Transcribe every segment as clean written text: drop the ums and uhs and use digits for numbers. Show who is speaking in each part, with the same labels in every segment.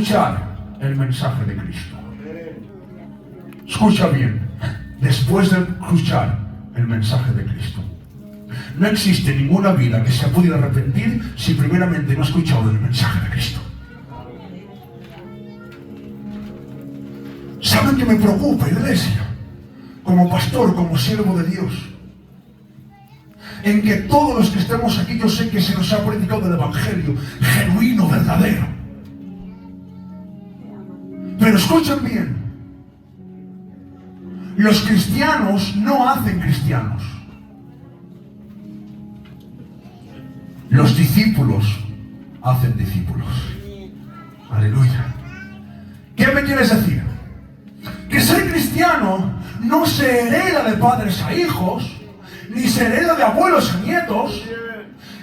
Speaker 1: escuchar el mensaje de Cristo. Escucha bien, después de escuchar el mensaje de Cristo, no existe ninguna vida que se ha podido arrepentir si primeramente no ha escuchado el mensaje de Cristo. ¿Saben que me preocupa, iglesia? Como pastor, como siervo de Dios, en que todos los que estemos aquí, yo sé que se nos ha predicado el evangelio genuino, verdadero. Pero escuchen bien, los cristianos no hacen cristianos. Los discípulos hacen discípulos. Aleluya. ¿Qué me quieres decir? Que ser cristiano no se hereda de padres a hijos, ni se hereda de abuelos a nietos.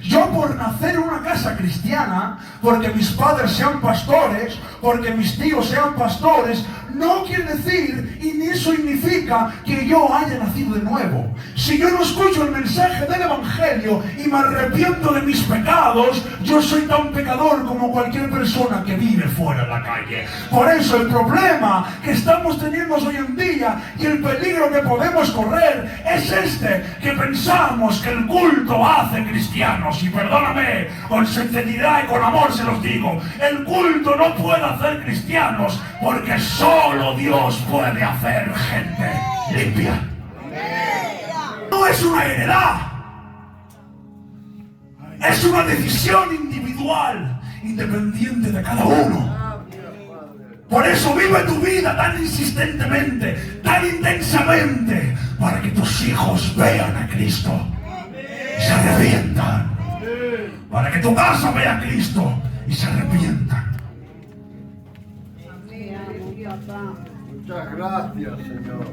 Speaker 1: Yo por nacer en una casa cristiana, porque mis padres sean pastores, porque mis tíos sean pastores, no quiere decir y ni significa que yo haya nacido de nuevo. Si yo no escucho el mensaje del evangelio y me arrepiento de mis pecados, yo soy tan pecador como cualquier persona que vive fuera de la calle. Por eso el problema que estamos teniendo hoy en día y el peligro que podemos correr es este, que pensamos que el culto hace cristianos. Y perdóname, con sinceridad y con amor se los digo, el culto no puede hacer cristianos, porque solo Dios puede hacer gente limpia. No es una heredad, es una decisión individual, independiente de cada uno. Por eso vive tu vida tan insistentemente, tan intensamente, para que tus hijos vean a Cristo y se arrepientan. Para que tu casa vea a Cristo y se arrepientan.
Speaker 2: Muchas gracias, Señor.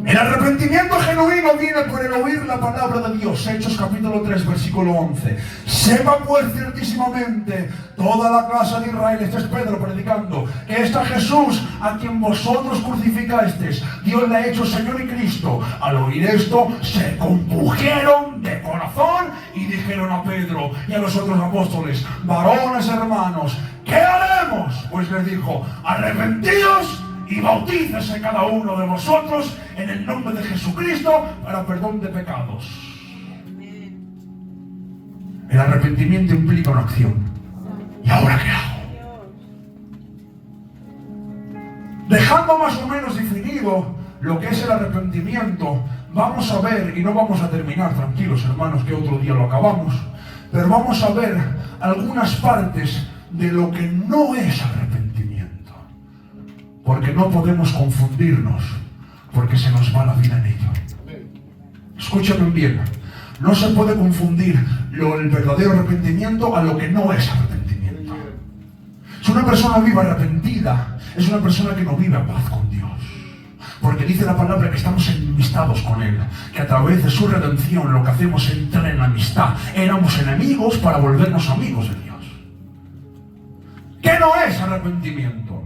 Speaker 1: El arrepentimiento genuino viene por el oír la palabra de Dios. Hechos capítulo 3, versículo 11. Sepa pues ciertísimamente toda la casa de Israel, este es Pedro predicando, que este Jesús a quien vosotros crucificasteis, Dios le ha hecho Señor y Cristo. Al oír esto, se compungieron de corazón y dijeron a Pedro y a los otros apóstoles: varones hermanos, ¿qué haremos? Pues les dijo: arrepentíos y bautícese cada uno de vosotros en el nombre de Jesucristo para perdón de pecados. El arrepentimiento implica una acción. ¿Y ahora qué hago? Dejando más o menos definido lo que es el arrepentimiento, vamos a ver, y no vamos a terminar, tranquilos hermanos, que otro día lo acabamos, pero vamos a ver algunas partes de lo que no es arrepentimiento. Porque no podemos confundirnos, porque se nos va la vida en ello. Escúchame bien, no se puede confundir el verdadero arrepentimiento a lo que no es arrepentimiento. Si una persona vive arrepentida, es una persona que no vive en paz con Dios. Porque dice la palabra que estamos enemistados con Él, que a través de su redención lo que hacemos es entrar en amistad. Éramos enemigos para volvernos amigos de Dios. ¿Qué no es arrepentimiento?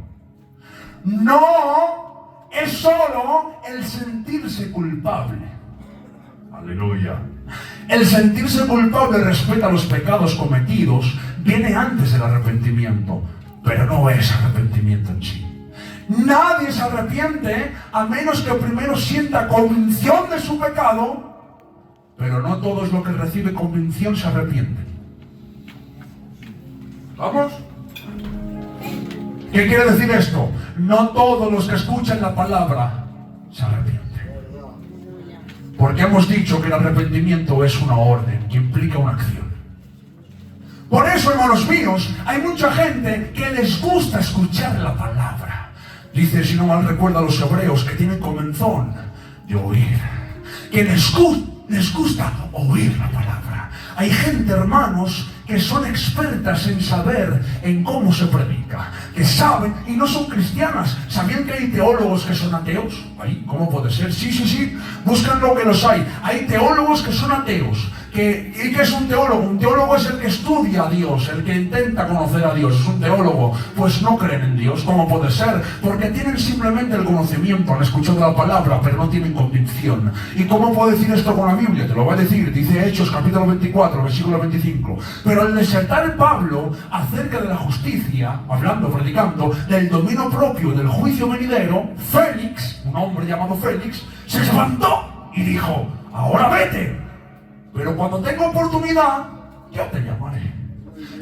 Speaker 1: No es solo el sentirse culpable. Aleluya. El sentirse culpable respecto a los pecados cometidos viene antes del arrepentimiento, pero no es arrepentimiento en sí. Nadie se arrepiente a menos que primero sienta convicción de su pecado, pero no todos los que reciben convicción se arrepienten. ¿Vamos? ¿Qué quiere decir esto? No todos los que escuchan la palabra se arrepienten. Porque hemos dicho que el arrepentimiento es una orden que implica una acción. Por eso, hermanos míos, hay mucha gente que les gusta escuchar la palabra. Dice, si no mal recuerdo, a los hebreos que tienen comezón de oír. Que les gusta oír la palabra. Hay gente, hermanos, que son expertas en saber en cómo se predica, que saben, y no son cristianas. ¿Sabían que hay teólogos que son ateos? ¿Cómo puede ser? Sí, búscanlo que los hay. Hay teólogos que son ateos, ¿Y qué es un teólogo? Un teólogo es el que estudia a Dios, el que intenta conocer a Dios. Es un teólogo. Pues no creen en Dios. ¿Cómo puede ser? Porque tienen simplemente el conocimiento, han escuchado la palabra, pero no tienen convicción. ¿Y cómo puedo decir esto con la Biblia? Te lo voy a decir. Dice Hechos capítulo 24, versículo 25. Pero al disertar Pablo acerca de la justicia, hablando, predicando, del dominio propio del juicio venidero, Félix, un hombre llamado Félix, se levantó y dijo: ahora vete, pero cuando tenga oportunidad, yo te llamaré.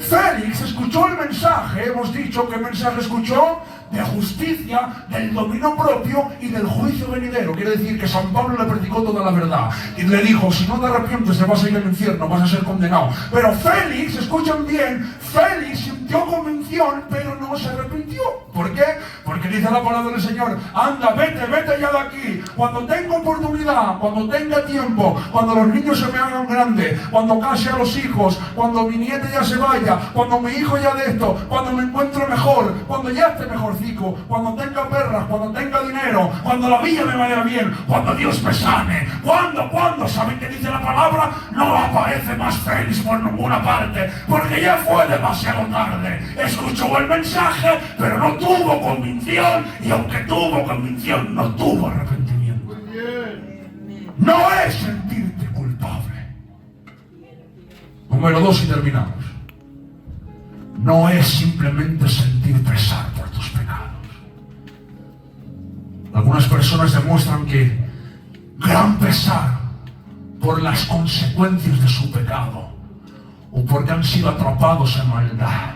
Speaker 1: Félix escuchó el mensaje, hemos dicho que el mensaje escuchó de justicia, del dominio propio y del juicio venidero. Quiere decir que San Pablo le predicó toda la verdad y le dijo: si no te arrepientes te vas a ir al infierno, vas a ser condenado. Pero Félix, escuchen bien, Félix sintió convicción, pero no se arrepintió. ¿Por qué? Porque dice la palabra del Señor: anda, vete ya de aquí, cuando tenga oportunidad, cuando tenga tiempo, cuando los niños se me hagan grandes, cuando case a los hijos, cuando mi nieta ya se vaya, cuando mi hijo ya de esto, cuando me encuentre mejor, cuando ya esté mejorcico, cuando tenga perras, cuando tenga dinero, cuando la vida me vaya bien, cuando Dios me sane, cuando, ¿saben qué dice la palabra? No aparece más Félix por ninguna parte, porque ya fue demasiado tarde. Escuchó el mensaje, pero no tuvo convicción, y aunque tuvo convicción, no tuvo arrepentimiento. No es sentirte culpable. Número 2 y terminamos. No es simplemente sentir pesar por tus pecados. Algunas personas demuestran que gran pesar por las consecuencias de su pecado o porque han sido atrapados en maldad.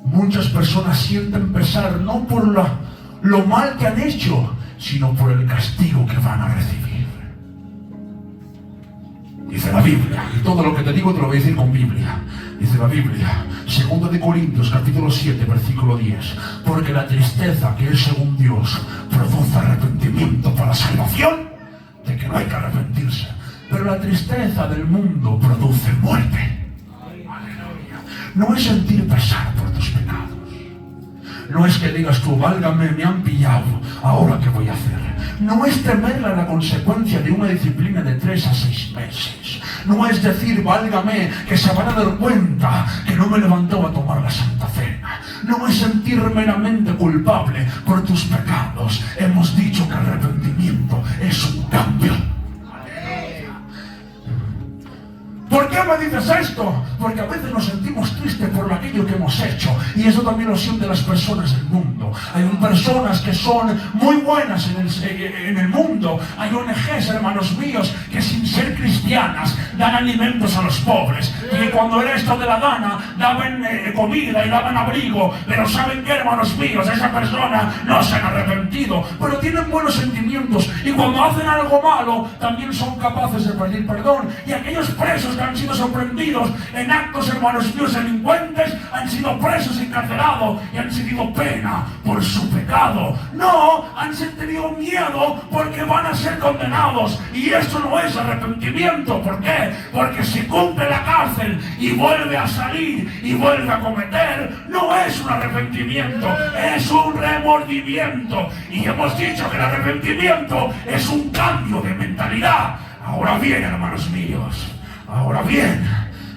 Speaker 1: Muchas personas sienten pesar no por lo mal que han hecho, sino por el castigo que van a recibir. Dice la Biblia, y todo lo que te digo te lo voy a decir con Biblia. Dice la Biblia, 2 de Corintios, capítulo 7, versículo 10. Porque la tristeza que es según Dios produce arrepentimiento para salvación, de que no hay que arrepentirse. Pero la tristeza del mundo produce muerte. Aleluya. No es sentir pesar por tus pecados. No es que digas tú: válgame, me han pillado, ¿ahora qué voy a hacer? No es temer a la consecuencia de una disciplina de 3 a 6 meses. No es decir: válgame, que se van a dar cuenta que no me levantó a tomar la Santa Cena. No es sentir meramente culpable por tus pecados. Hemos dicho que arrepentimiento es un cambio. ¿Por qué me dices esto? Porque a veces nos sentimos tristes por aquello que hemos hecho, y eso también lo sienten las personas del mundo. Hay personas que son muy buenas en el mundo. Hay ONGs, hermanos míos, que sin ser cristianas dan alimentos a los pobres, y cuando era esto de la gana daban comida y daban abrigo. Pero ¿saben qué, hermanos míos? Esa persona no se han arrepentido, pero tienen buenos sentimientos, y cuando hacen algo malo también son capaces de pedir perdón. Y aquellos presos que han sido sorprendidos en actos, hermanos míos, delincuentes, han sido presos y encarcelados y han sentido pena por su pecado. No, han sentido miedo porque van a ser condenados, y esto no es arrepentimiento. ¿Por qué? Porque si cumple la cárcel y vuelve a salir y vuelve a cometer, no es un arrepentimiento, es un remordimiento. Y hemos dicho que el arrepentimiento es un cambio de mentalidad. Ahora bien, hermanos míos, ahora bien,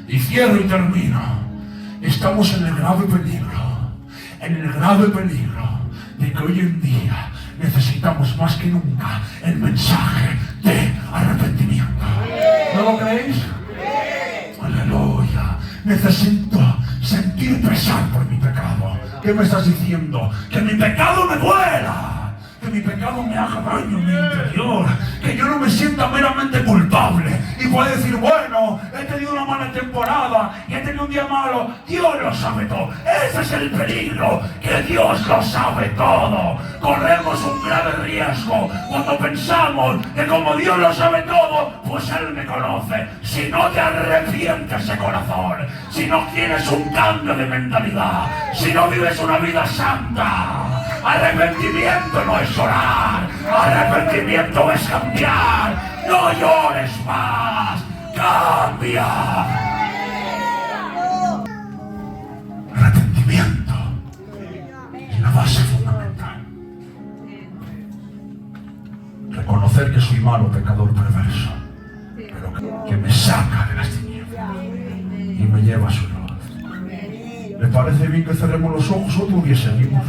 Speaker 1: y cierro y termino, estamos en el grave peligro de que hoy en día necesitamos más que nunca el mensaje de arrepentimiento. ¿No lo creéis? Aleluya. Necesito sentir pesar por mi pecado. ¿Qué me estás diciendo? Que mi pecado me duela, que mi pecado me haga daño en mi interior, que yo no me sienta meramente culpable y pueda decir: bueno, he tenido una mala temporada y he tenido un día malo. Dios lo sabe todo. Ese es el peligro, que Dios lo sabe todo. Corremos un grave riesgo cuando pensamos que como Dios lo sabe todo, pues Él me conoce. Si no te arrepientes de corazón, si no tienes un cambio de mentalidad, si no vives una vida santa, arrepentimiento no es orar, arrepentimiento es cambiar. No llores más, cambia. Arrepentimiento es la base fundamental. Reconocer que soy malo, pecador, perverso, pero lo que me saca de las tinieblas y me lleva a su luz. ¿Le parece bien que cerremos los ojos? Otro día seguimos.